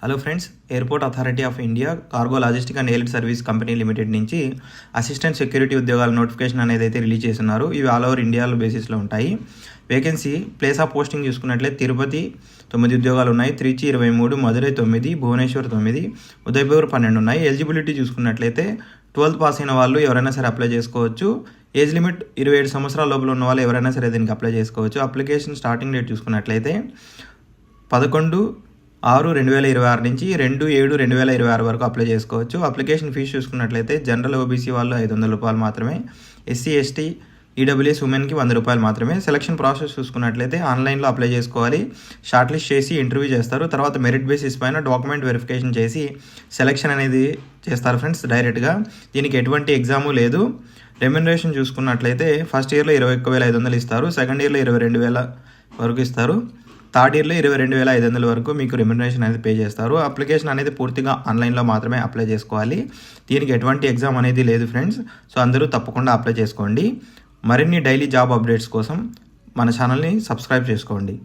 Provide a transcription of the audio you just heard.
Hello friends, airport authority of India cargo logistic and air service company limited నుంచి assistant security ఉద్యోగాల notification అనేది అయితే release చేస్తున్నారు. ఇవి ఆల్ ఓవర్ ఇండియాలో బేసిస్లో ఉంటాయి. వేకెన్సీ ప్లేస్ ఆఫ్ పోస్టింగ్ చూసుకున్నట్లయితే తిరుపతి 9 ఉద్యోగాలు ఉన్నాయి, త్రిచి 23, మధురై 9, భువనేశ్వర్ 9, ఉదయపూర్ 12 ఉన్నాయి. ఎలిజిబిలిటీ చూసుకున్నట్లయితే 12th పాస్ అయిన వాళ్ళు ఎవరైనా సరే అప్లై చేసుకోవచ్చు. ఏజ్ లిమిట్ 27 సంవత్సరాల లోపల ఉన్న వాళ్ళు ఎవరైనా సరే దీనికి అప్లై చేసుకోవచ్చు. అప్లికేషన్ స్టార్టింగ్ డేట్ చూసుకున్నట్లయితే 11/6/2026 నుంచి 2/7/2026 వరకు అప్లై చేసుకోవచ్చు. అప్లికేషన్ ఫీజు చూసుకున్నట్లయితే జనరల్ ఓబీసీ వాళ్ళు ₹500 మాత్రమే, ఎస్సీ ఎస్టీ ఈడబ్ల్యూఎస్ ఉమెన్కి ₹100 మాత్రమే. సెలక్షన్ ప్రాసెస్ చూసుకున్నట్లయితే ఆన్లైన్లో అప్లై చేసుకోవాలి. షార్ట్ లిస్ట్ చేసి ఇంటర్వ్యూ చేస్తారు. తర్వాత మెరిట్ బేసిస్ పైన డాక్యుమెంట్ వెరిఫికేషన్ చేసి సెలక్షన్ అనేది చేస్తారు ఫ్రెండ్స్ డైరెక్ట్గా. దీనికి ఎటువంటి ఎగ్జాము లేదు. రెమ్యునరేషన్ చూసుకున్నట్లయితే ఫస్ట్ ఇయర్లో 21,500 ఇస్తారు, సెకండ్ ఇయర్లో 22,000 వరకు ఇస్తారు, థర్డ్ ఇయర్లో 22,500 వరకు మీకు రెమ్యునరేషన్ అనేది పే చేస్తారు. అప్లికేషన్ అనేది పూర్తిగా ఆన్లైన్లో మాత్రమే అప్లై చేసుకోవాలి. దీనికి ఎటువంటి ఎగ్జామ్ అనేది లేదు ఫ్రెండ్స్. సో అందరూ తప్పకుండా అప్లై చేసుకోండి. మరిన్ని డైలీ జాబ్ అప్డేట్స్ కోసం మన ఛానల్ని సబ్స్క్రైబ్ చేసుకోండి.